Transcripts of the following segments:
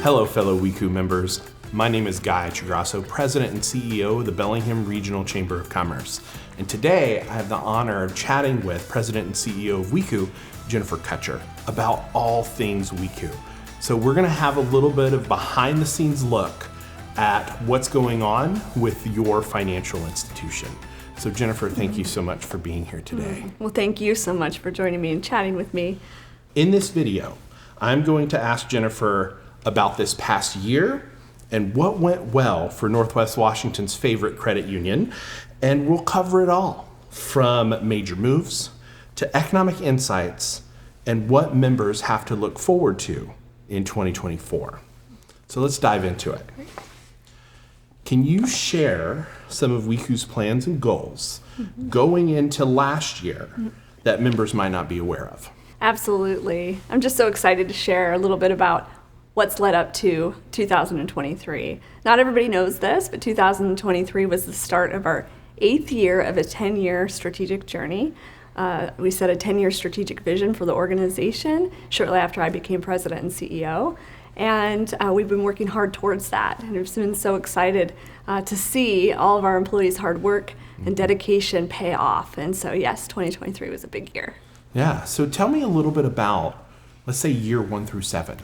Hello, fellow WECU members. My name is Guy Chigrasso, President and CEO of the Bellingham Regional Chamber of Commerce. And today I have the honor of chatting with President and CEO of WECU, Jennifer Kutcher, about all things WECU. So we're gonna have a little bit of behind the scenes look at what's going on with your financial institution. So Jennifer, thank you so much for being here today. Well, thank you so much for joining me and chatting with me. In this video, I'm going to ask Jennifer about this past year and what went well for Northwest Washington's favorite credit union. And we'll cover it all, from major moves to economic insights and what members have to look forward to in 2024. So let's dive into it. Can you share some of WECU's plans and goals going into last year that members might not be aware of? Absolutely. I'm just so excited to share a little bit about what's led up to 2023. Not everybody knows this, but 2023 was the start of our 8th year of a 10-year strategic journey. We set a 10-year strategic vision for the organization shortly after I became president and CEO. And we've been working hard towards that. And we've been so excited to see all of our employees' hard work and dedication pay off. And so, yes, 2023 was a big year. Yeah, so tell me a little bit about, let's say, year 1 through 7.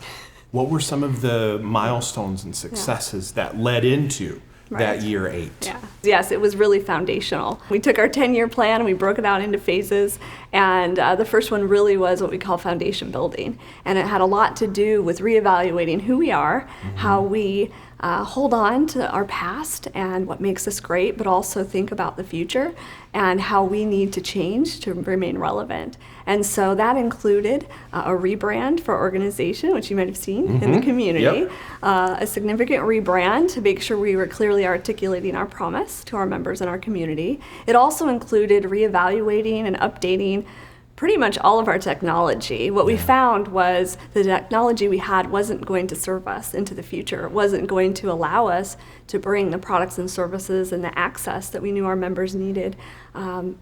What were some of the milestones and successes that led into that year 8? Yeah. Yes, it was really foundational. We took our 10-year plan and we broke it out into phases. And the first one really was what we call foundation building. And it had a lot to do with reevaluating who we are, how we hold on to our past and what makes us great, but also think about the future and how we need to change to remain relevant. And so that included a rebrand for our organization, which you might have seen in the community, a significant rebrand to make sure we were clearly articulating our promise to our members in our community. It also included reevaluating and updating pretty much all of our technology. What we found was the technology we had wasn't going to serve us into the future. It wasn't going to allow us to bring the products and services and the access that we knew our members needed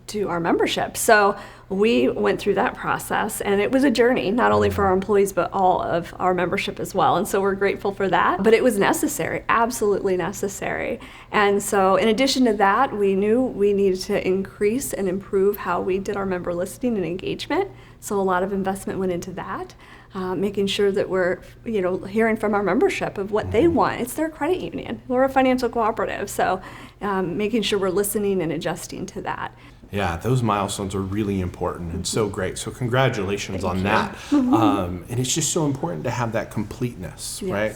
to our membership. So we went through that process, and it was a journey, not only for our employees, but all of our membership as well. And so we're grateful for that. But it was necessary, absolutely necessary. And so in addition to that, we knew we needed to increase and improve how we did our member listening and engagement. So a lot of investment went into that. Making sure that we're, hearing from our membership of what they want. It's their credit union. We're a financial cooperative, so making sure we're listening and adjusting to that. Yeah, those milestones are really important and so great. So congratulations on that. And it's just so important to have that completeness, right?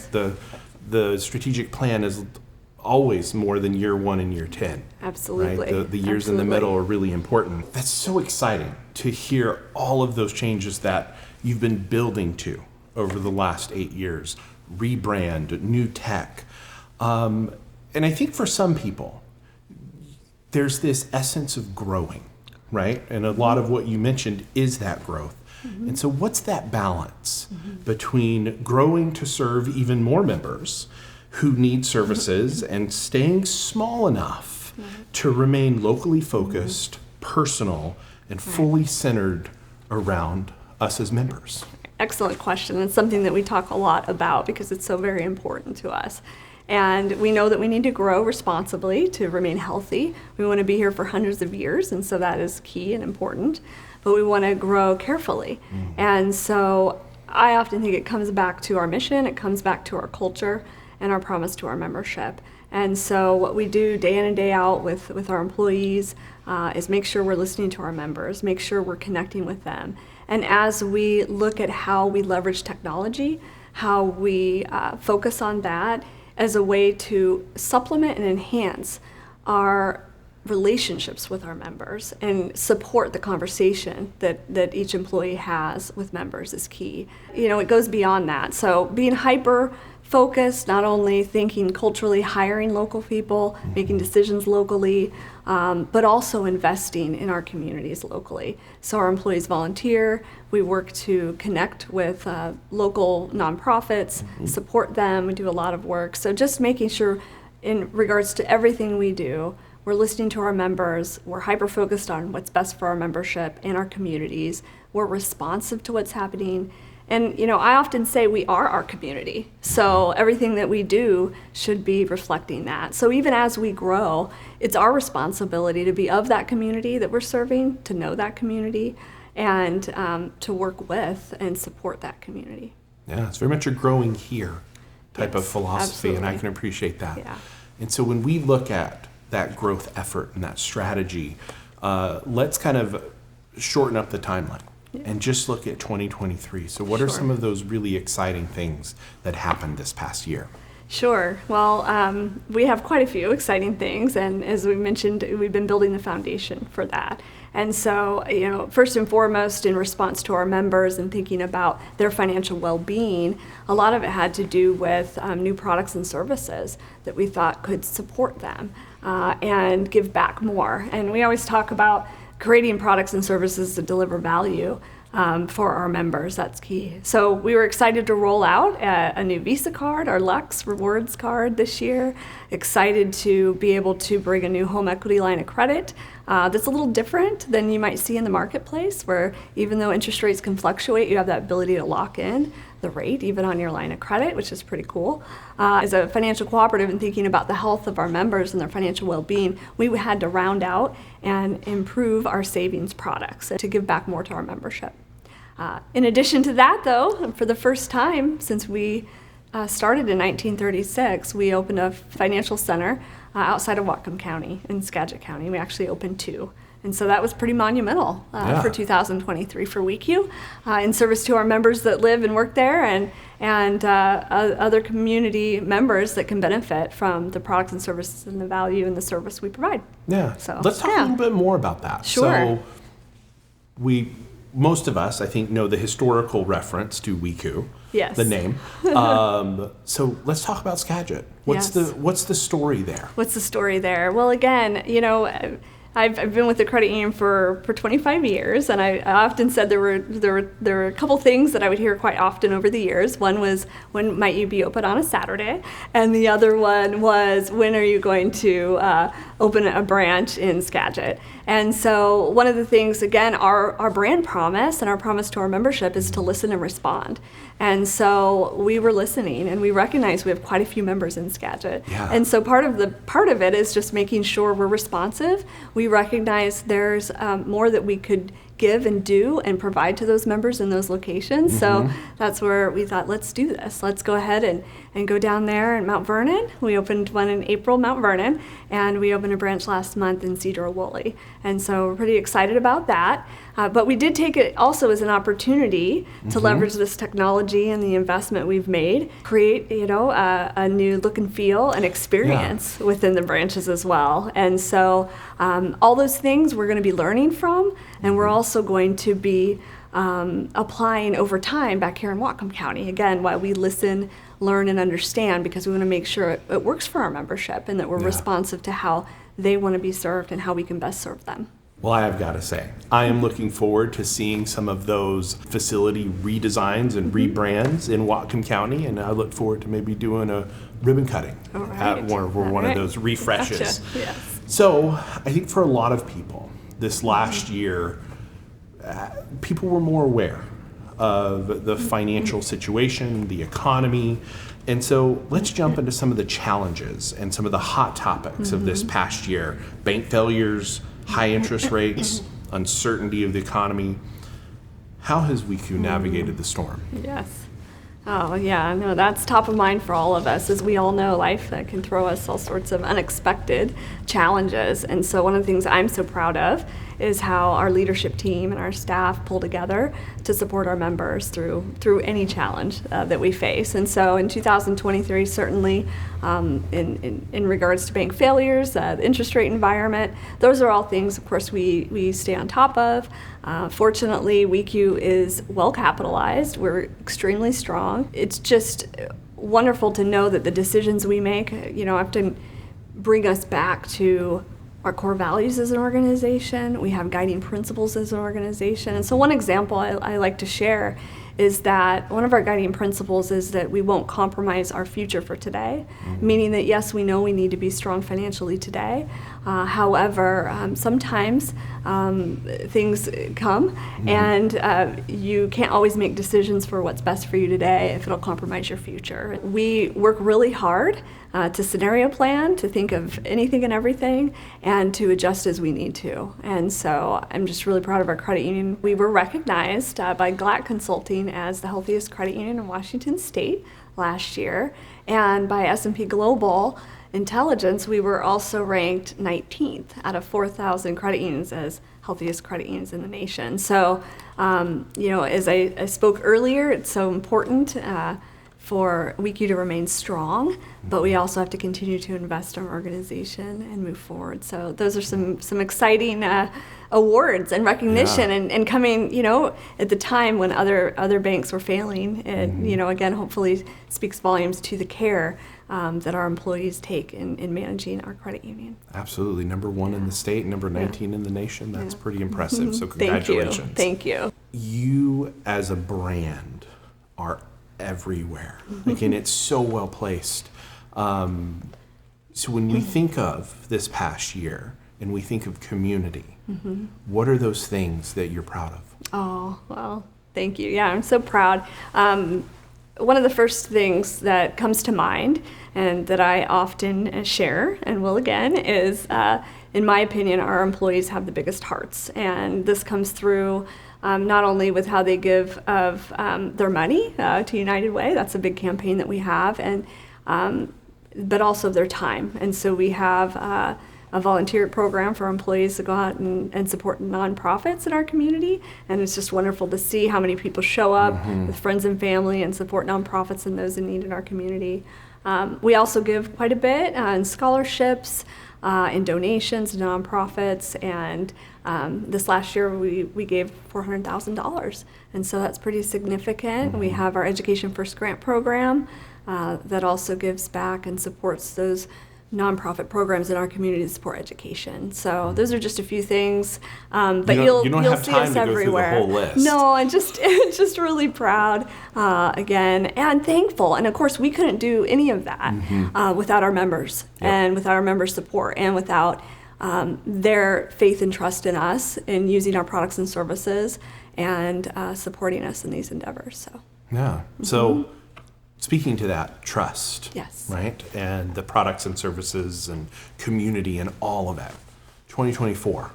The strategic plan is always more than year 1 and year 10. Absolutely. Right? The years in the middle are really important. That's so exciting to hear all of those changes that you've been building to over the last 8 years. Rebrand, new tech. And I think for some people, there's this essence of growing, right? And a lot of what you mentioned is that growth. And so what's that balance between growing to serve even more members who need services and staying small enough to remain locally focused, personal, and fully centered around us as members? Excellent question. It's something that we talk a lot about because it's so very important to us. And we know that we need to grow responsibly to remain healthy. We want to be here for hundreds of years, and so that is key and important. But we want to grow carefully. And so I often think it comes back to our mission, it comes back to our culture, and our promise to our membership. And so what we do day in and day out with our employees is make sure we're listening to our members, make sure we're connecting with them. And as we look at how we leverage technology, how we focus on that as a way to supplement and enhance our relationships with our members and support the conversation that each employee has with members is key. It goes beyond that. So being hyper focused, not only thinking culturally, hiring local people, making decisions locally, but also investing in our communities locally. So our employees volunteer, we work to connect with local nonprofits, support them, we do a lot of work. So just making sure in regards to everything we do, we're listening to our members, we're hyper-focused on what's best for our membership and our communities, we're responsive to what's happening, And, I often say we are our community. So everything that we do should be reflecting that. So even as we grow, it's our responsibility to be of that community that we're serving, to know that community, and to work with and support that community. Yeah, it's very much a growing here type of Yes, philosophy, and I absolutely. can appreciate that. Yeah. And so when we look at that growth effort and that strategy, let's kind of shorten up the timeline and just look at 2023. So what are Sure. some of those really exciting things that happened this past year? Sure. Well, we have quite a few exciting things, and as we mentioned, we've been building the foundation for that. And so, first and foremost, in response to our members and thinking about their financial well-being, a lot of it had to do with new products and services that we thought could support them and give back more. And we always talk about creating products and services that deliver value for our members. That's key. So we were excited to roll out a new Visa card, our Lux Rewards card this year. Excited to be able to bring a new home equity line of credit that's a little different than you might see in the marketplace, where even though interest rates can fluctuate, you have that ability to lock in the rate even on your line of credit, which is pretty cool. As a financial cooperative and thinking about the health of our members and their financial well-being, we had to round out and improve our savings products to give back more to our membership. In addition to that, though, for the first time since we started in 1936, we opened a financial center outside of Whatcom County in Skagit County. We actually opened 2. And so that was pretty monumental for 2023 for WECU, in service to our members that live and work there, and other community members that can benefit from the products and services and the value and the service we provide. Yeah. So, let's talk a little bit more about that. Sure. So most of us, I think, know the historical reference to WECU, Yes. the name. So let's talk about Skagit. What's Yes. the story there? What's the story there? Well, again, I've been with the credit union for 25 years, and I often said there were a couple things that I would hear quite often over the years. One was, when might you be open on a Saturday? And the other one was, when are you going to open a branch in Skagit? And so one of the things, again, our brand promise and our promise to our membership is to listen and respond. And so we were listening, and we recognize we have quite a few members in Skagit. Yeah. And so part of it is just making sure we're responsive. We recognize there's more that we could give and do and provide to those members in those locations. Mm-hmm. So that's where we thought, let's do this. Let's go ahead and go down there in Mount Vernon. We opened one in April, Mount Vernon, and we opened a branch last month in Sedro-Woolley. And so we're pretty excited about that. But we did take it also as an opportunity to leverage this technology and the investment we've made, create a new look and feel and experience within the branches as well. And so all those things we're going to be learning from, and we're also going to be applying over time back here in Whatcom County. Again, while we listen, learn, and understand, because we want to make sure it works for our membership and that we're responsive to how they want to be served and how we can best serve them. Well, I have got to say, I am looking forward to seeing some of those facility redesigns and rebrands in Whatcom County, and I look forward to maybe doing a ribbon cutting at one of those refreshes. Gotcha. Yes. So I think for a lot of people, this last year, people were more aware of the financial situation, the economy. And so let's jump into some of the challenges and some of the hot topics of this past year. Bank failures, high interest rates, uncertainty of the economy. How has WECU navigated the storm? Yes. Oh, yeah, no, that's top of mind for all of us. As we all know, life can throw us all sorts of unexpected challenges. And so one of the things I'm so proud of is how our leadership team and our staff pull together to support our members through any challenge that we face. And so in 2023, certainly in regards to bank failures, the interest rate environment, those are all things, of course, we stay on top of. Fortunately, WECU is well capitalized. We're extremely strong. It's just wonderful to know that the decisions we make, often bring us back to our core values as an organization. We have guiding principles as an organization. And so one example I like to share is that one of our guiding principles is that we won't compromise our future for today, meaning that yes, we know we need to be strong financially today. However, sometimes things come and you can't always make decisions for what's best for you today if it'll compromise your future. We work really hard to scenario plan, to think of anything and everything, and to adjust as we need to. And so I'm just really proud of our credit union. We were recognized by GLAC Consulting as the healthiest credit union in Washington State last year, and by S&P Global Intelligence, we were also ranked 19th out of 4,000 credit unions as healthiest credit unions in the nation. So, as I spoke earlier, it's so important for WECU to remain strong, but we also have to continue to invest in our organization and move forward. So those are some exciting awards and recognition, and coming, at the time when other banks were failing. And again, hopefully speaks volumes to the care that our employees take in managing our credit union. Absolutely. Number 1 in the state, number 19 in the nation. That's pretty impressive. So congratulations. Thank you. You as a brand are everywhere. Again, it's so well placed. So when we think of this past year and we think of community, what are those things that you're proud of? Oh, well, thank you. Yeah, I'm so proud. One of the first things that comes to mind and that I often share and will again is, in my opinion, our employees have the biggest hearts. And this comes through not only with how they give of their money to United Way, that's a big campaign that we have, and but also their time. And so we have a volunteer program for employees to go out and support nonprofits in our community. And it's just wonderful to see how many people show up with friends and family and support nonprofits and those in need in our community. We also give quite a bit in scholarships, in donations to nonprofits, and this last year we gave $400,000, and so that's pretty significant. We have our Education First Grant program that also gives back and supports those nonprofit programs in our community to support education. So those are just a few things, but you'll see us everywhere. Go through the whole list. No, and just really proud again, and thankful. And of course, we couldn't do any of that without our members and without our members' support and without their faith and trust in us in using our products and services and supporting us in these endeavors. So yeah. So speaking to that, trust. Yes. Right? And the products and services and community and all of it. 2024.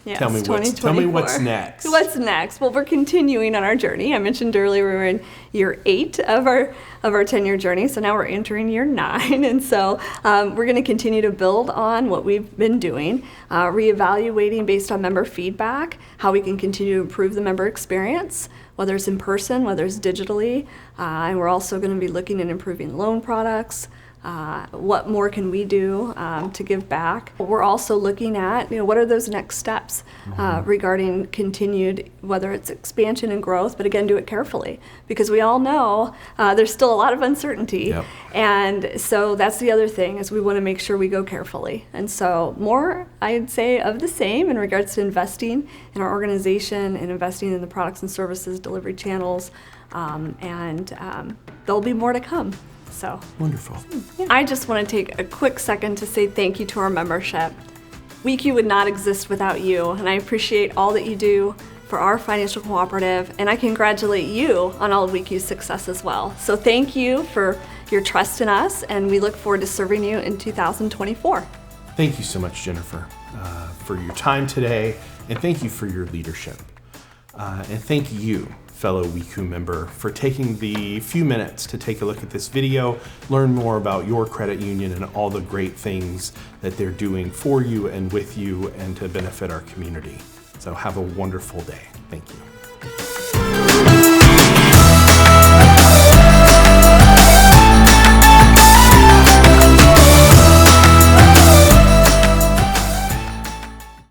Yes, Tell me what's next. What's next? Well, we're continuing on our journey. I mentioned earlier we were in year 8 of our 10-year journey, so now we're entering year 9, and so we're going to continue to build on what we've been doing, reevaluating based on member feedback, how we can continue to improve the member experience, whether it's in person, whether it's digitally, and we're also going to be looking at improving loan products. What more can we do to give back? We're also looking at, what are those next steps regarding continued, whether it's expansion and growth, but again, do it carefully, because we all know there's still a lot of uncertainty. Yep. And so that's the other thing, is we want to make sure we go carefully. And so more, I'd say, of the same in regards to investing in our organization and investing in the products and services delivery channels, and there'll be more to come. So wonderful. I just want to take a quick second to say thank you to our membership. WECU would not exist without you, and I appreciate all that you do for our financial cooperative, and I congratulate you on all of WECU's success as well. So thank you for your trust in us, and we look forward to serving you in 2024. Thank you so much, Jennifer, for your time today, and thank you for your leadership. And thank you, fellow WECU member, for taking the few minutes to take a look at this video, learn more about your credit union and all the great things that they're doing for you and with you and to benefit our community. So have a wonderful day. Thank you.